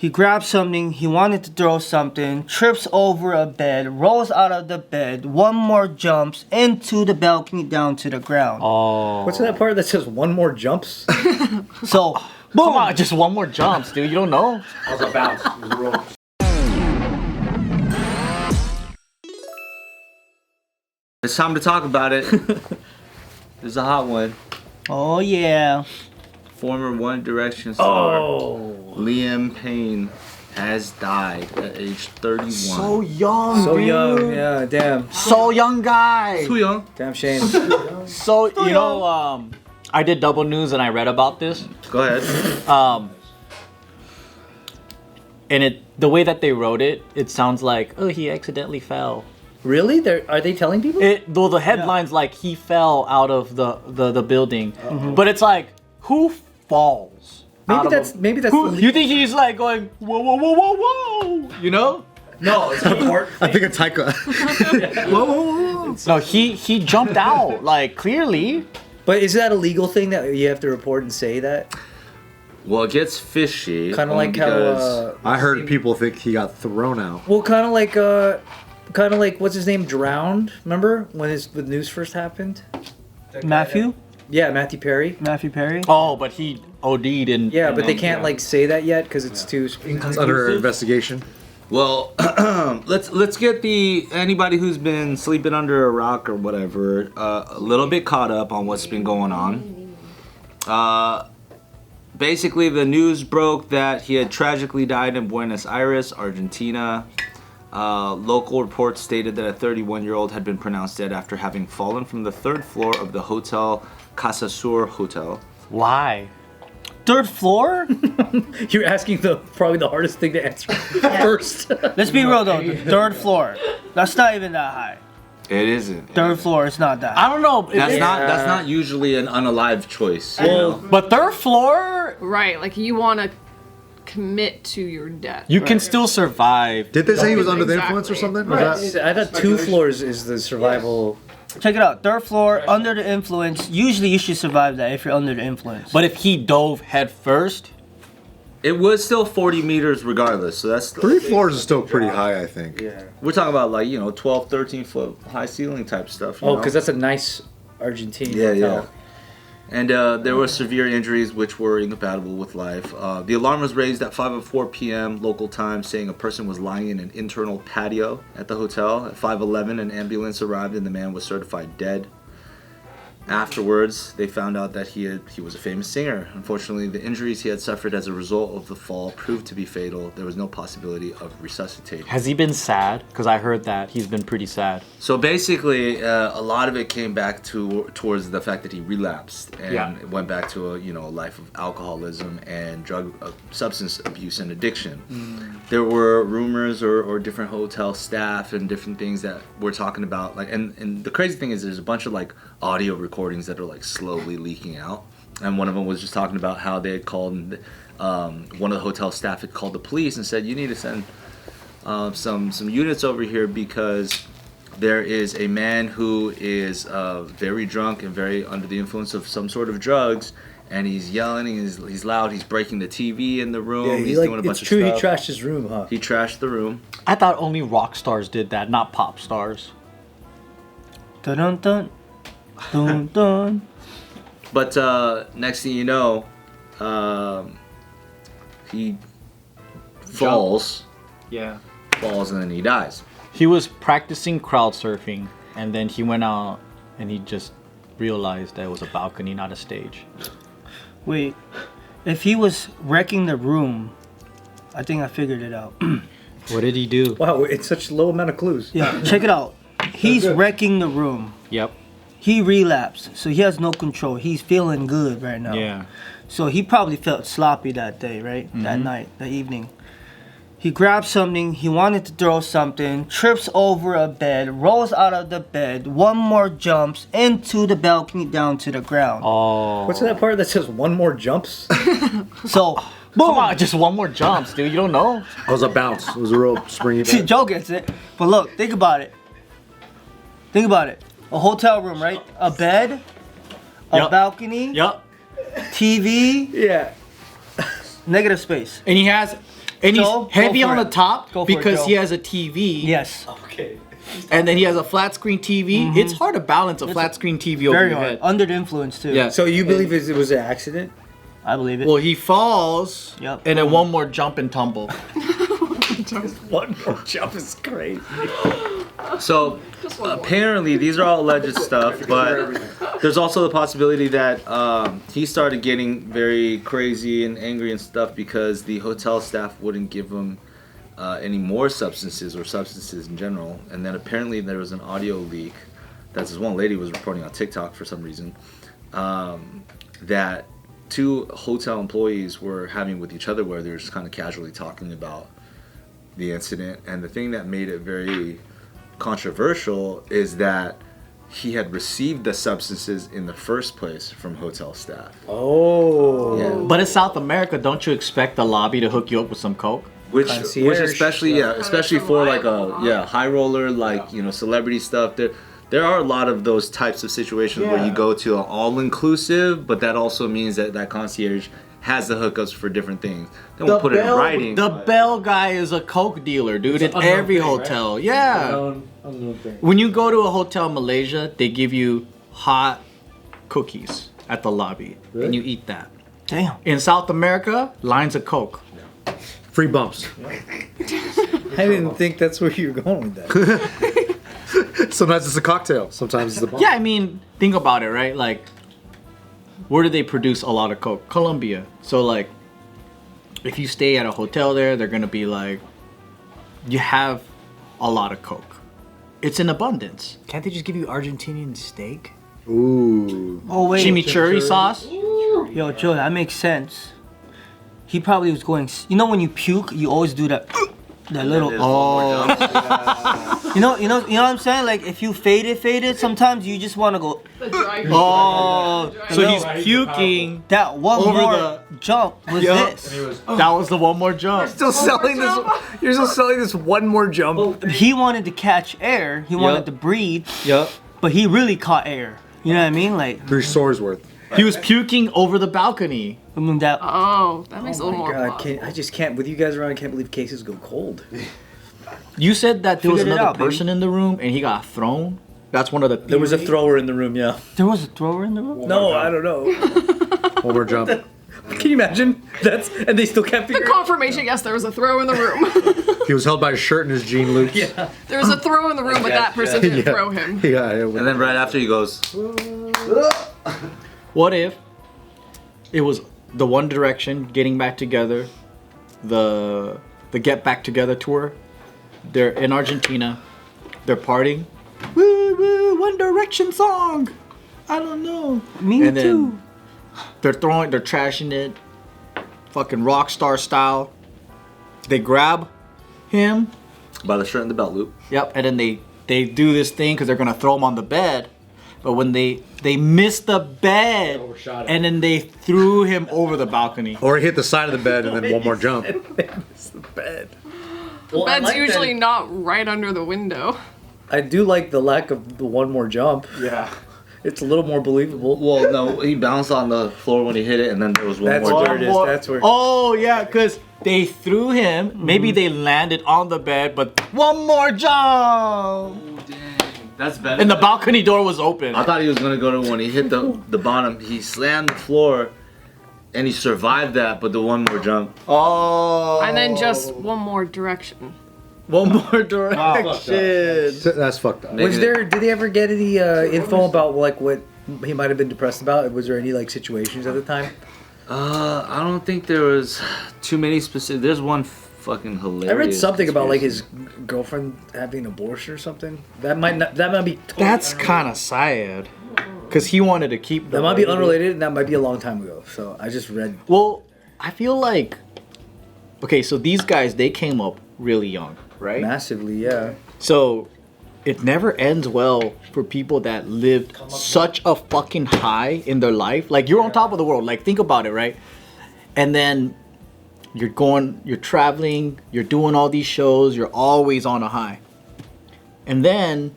He grabs something, he wanted to throw something, trips over a bed, rolls out of the bed, one more jumps into the balcony down to the ground. Oh. What's that part that says one more jumps? So, boom! Come on, just one more jumps, dude. You don't know. That was a bounce. It was a roll. It's time to talk about it. There's a hot one. Oh yeah. Former One Direction star Oh. Liam Payne has died at age 31. So young, So dude. young, yeah, damn. So young guy. Too young. Damn shame. So, you know, I did double news and I read about this. Go ahead. And the way that they wrote it, it sounds like, oh, he accidentally fell. Really? Are they telling people? Though the headline's like he fell out of the building, but it's like, who falls? Maybe that's Who, you think he's like going whoa whoa whoa whoa whoa? You know? No, it's important. I think it's Taika. whoa, whoa, whoa. No, he jumped out like clearly. But is that a legal thing that you have to report and say that? Well, it gets fishy. Kind of only like because- how I heard people think he got thrown out. well, kind of like what's his name, drowned. Remember when the news first happened? Matthew? Yeah, Matthew Perry. Matthew Perry? Oh, but he OD'd and Yeah, but they can't like say that yet because it's too. It's under investigation. Well, let's get anybody who's been sleeping under a rock or whatever a little bit caught up on what's been going on. Basically, the news broke that he had tragically died in Buenos Aires, Argentina. Local reports stated that a 31-year-old had been pronounced dead after having fallen from the third floor of the Hotel Casa Sur Hotel. Why? Third floor? You're asking probably the hardest thing to answer first. Let's be real though, the third floor. That's not even that high. It isn't. Third floor, it's not that high. I don't know. That's not usually an unalive choice. You know? But third floor, Right, like you want to commit to your death. you can still survive. Did they say he was under the influence or Exactly. something? Was that- I thought 2 floors is the survival. Check it out. Third floor, under the influence. Usually you should survive that if you're under the influence. But if he dove head first, It was still 40 meters regardless, so that's 3 floors is still pretty high, I think. Yeah. we're talking about like 12, 13 foot high ceiling type stuff. You Oh, know? because that's a nice Argentine Yeah, hotel. yeah. And there were severe injuries which were incompatible with life. The alarm was raised at 5:04 p.m. local time, saying a person was lying in an internal patio at the hotel. At 5:11, an ambulance arrived and the man was certified dead. Afterwards, they found out that he was a famous singer. Unfortunately, the injuries he had suffered as a result of the fall proved to be fatal. There was no possibility of resuscitating. has he been sad? Because I heard that he's been pretty sad. So basically, a lot of it came back towards the fact that he relapsed and went back to a life of alcoholism and drug substance abuse and addiction. There were rumors or different hotel staff and different things that we're talking about. Like, and the crazy thing is, there's a bunch of like audio recordings that are like slowly leaking out. And one of them was just talking about how they had called. One of the hotel staff had called the police and said, "You need to send some units over here because there is a man who is very drunk and very under the influence of some sort of drugs, and he's yelling, he's loud, he's breaking the TV in the room, Yeah, he's doing a bunch it's true. of He stuff." trashed his room, huh? He trashed the room. I thought only rock stars did that, not pop stars. Dun dun dun. Dun dun. But next thing you know, he falls, Yeah. and then he dies. He was practicing crowd surfing, and then he went out and he just realized that it was a balcony, not a stage. Wait, if he was wrecking the room, I think I figured it out. What did he do? Wow, it's such low amount of clues. Yeah, check it out. He's wrecking the room. Yep. He relapsed, so he has no control. He's feeling good right now. Yeah. So he probably felt sloppy that day, right? That night, that evening. He grabs something, he wanted to throw something, trips over a bed, rolls out of the bed, one more jumps into the balcony down to the ground. Oh. What's that part that says one more jumps? So, Come boom! on, just one more jumps, dude. You don't know. It was a bounce. It was a real springy See, bounce. Joe gets it. But look, think about it. Think about it. A hotel room, right? A bed, a Yup. balcony, Yup. TV, Yeah. negative space. And he has, And he's So, heavy go for on it. the top Go for it, because Joe. he has a TV. Yes. Okay. And then he has a flat screen TV. It's hard to balance a flat screen TV over Very your hard. head. Under the influence too. Yeah. So you believe it was an accident? I believe it. Well, he falls, Yep. and then one more jump and tumble. One more jump is crazy. So apparently these are all alleged stuff, but there's also the possibility that he started getting very crazy and angry and stuff because the hotel staff wouldn't give him any more substances or substances in general. And then apparently there was an audio leak that this one lady was reporting on TikTok for some reason that 2 hotel employees were having with each other where they were just kind of casually talking about the incident. And the thing that made it very controversial is that he had received the substances in the first place from hotel staff. Oh. Yeah. But in South America, don't you expect the lobby to hook you up with some coke? Which Concierge. especially especially for like a high roller, like celebrity stuff. There are a lot of those types of situations where you go to an all inclusive, but that also means that that concierge has the hookups for different things. They won't put it in writing. The but- bell guy is a coke dealer, dude, It's in an unknown every thing, right? hotel. Yeah. Unknown thing. When you go to a hotel in Malaysia, they give you hot cookies at the lobby, and you eat that. Damn. In South America, lines of coke. Free bumps. I didn't think that's where you were going with that. Sometimes it's a cocktail. Sometimes it's a bump. Yeah, I mean, think about it, right? Like, where do they produce a lot of coke? Colombia. So, like, if you stay at a hotel there, they're gonna be like, you have a lot of coke. It's in abundance. Can't they just give you Argentinian steak? Ooh. Oh wait. Chimichurri sauce? Yo, Joe, that makes sense. He probably was going. You know when you puke, you always do that. That little. Oh. You know what I'm saying? Like if you fade it, sometimes you just want to go. The dry Oh. So know, he's puking. That one Over more the- jump was Yup. this. That was the one more jump. Still selling this. You're still selling this one more jump. He wanted to catch air. He wanted to breathe, Yep. but he really caught air. You know what I mean? Like 3 swords worth. He was puking over the balcony. I mean that. Oh, that makes a little more God, plausible. I just can't. With you guys around, I can't believe cases go cold. You said that there was Figured it another out, baby. person in the room and he got thrown. That's one of the. There was a theories. thrower in the room, yeah. There was a thrower in the room. No, I don't know. One more jump. Can you imagine? And they still can't The figure. confirmation, yes, there was a throw in the room. He was held by his shirt and his jean loops. Yeah. There was a throw in the room, but that person didn't throw him. Yeah. And then right after he goes, What if it was the One Direction getting back together, the Get Back Together tour? They're in Argentina. They're partying. Woo woo, One Direction song. I don't know. Me and too. then they're trashing it, fucking rock star style. They grab him. by the shirt and the belt loop. Yep, and then they do this thing because they're gonna throw him on the bed, but when they missed the bed, Overshot it. and then they threw him over the balcony. Or he hit the side of the bed and then one more jump. It's the bed. Well, Bed's usually not right under the window. I do like the lack of the one more jump. Yeah. It's a little more believable. Well, no, he bounced on the floor when he hit it, and then there was one That's more where jump. it is. That's where. Oh yeah, because they threw him. Maybe they landed on the bed, but one more jump, That's better. and the balcony door was open. I thought he was gonna go to when he hit the bottom. He slammed the floor, and he survived that. But the one more jump. Oh. And then just one more direction. one more direction. That's fucked up. Was there? Did they ever get any info about like what he might have been depressed about? Was there any like situations at the time? I don't think there was too many specific. There's one fucking hilarious. I read something about like his conspiracy. girlfriend having an abortion or something. That might not. That might be. That's kind of sad, because he wanted to keep. That might be unrelated, and that might be a long time ago. So I just read. Well, I feel like. Okay, so these guys, they came up really young, right? Massively, yeah. So it never ends well for people that lived such a fucking high in their life. Like, you're on top of the world. Like, think about it, right? And then you're traveling, you're doing all these shows, you're always on a high. And then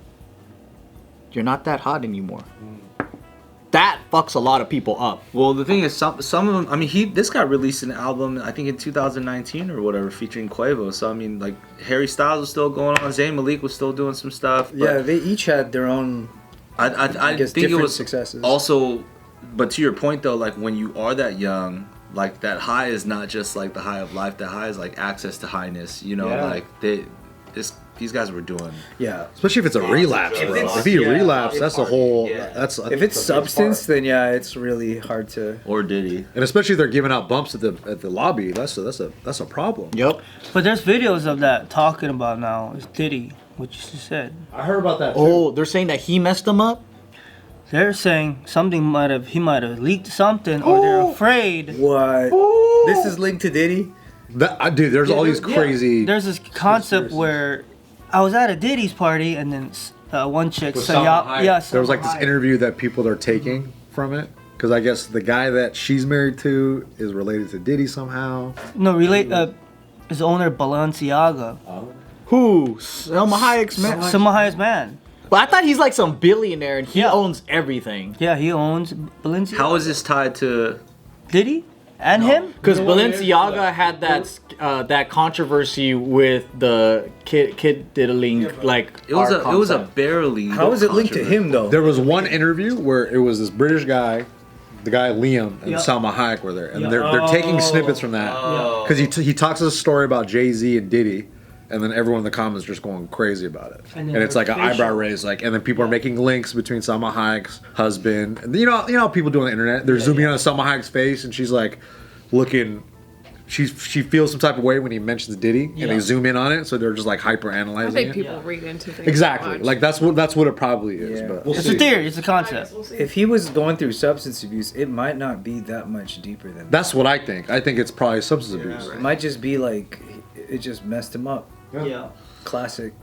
you're not that hot anymore. that fucks a lot of people up. Well, the thing is, some of them. I mean, this guy released an album, I think in 2019 or whatever, featuring Quavo. So I mean, like Harry Styles was still going on, Zayn Malik was still doing some stuff. But Yeah, they each had their own. I guess think it different was successes. also. But to your point though, like when you are that young, like that high is not just like the high of life. That high is like access to highness. You know, Yeah. like these guys were doing. Yeah. Especially if it's a relapse, bro. If he relapse, that's a whole. That's If it's substance, then yeah, it's really hard to. Or did he? and especially if they're giving out bumps at the lobby. That's a problem. Yep. But there's videos of that talking about now. It's Diddy, what you just said. I heard about that. Oh, they're saying that he messed them up. They're saying he might have leaked something, or they're afraid. What? This is linked to Diddy. Dude, there's all these crazy. There's this concept where I was at a Diddy's party, and then one chick With said, Salma Hayek. yeah, There was like this Salma Hayek. interview that people are taking from it because I guess the guy that she's married to is related to Diddy somehow. No, his owner Balenciaga. Who? Selma Hayek's man. Salma Hayek's man. But I thought he's like some billionaire and he Yeah. owns everything. Yeah, he owns Balenciaga. How is this tied to? Diddy? And him? Because Balenciaga had that controversy with the kid diddling like. It was art a concept. barely. How is it linked to him though? There was one interview where it was this British guy, the guy Liam and Yeah. Salma Hayek were there, and Yeah. they're taking snippets from that Oh. because he talks a story about Jay-Z and Diddy. And then everyone in the comments just going crazy about it, And and, then it's like an facial. eyebrow raise, like, and then people are making links between Salma Hayek's husband, and you know how people do on the internet. They're zooming in on Salma Hayek's face, and she's like looking, she feels some type of way when he mentions Diddy, and they zoom in on it, so they're just like hyper I analyzing think it. people read into things. Exactly, so much. like that's what it probably is. Yeah. But It's a theory. It's a concept. If he was going through substance abuse, it might not be that much deeper than that. That's what I think. I think it's probably substance abuse. It might just be like it just messed him up. Yeah. Classic.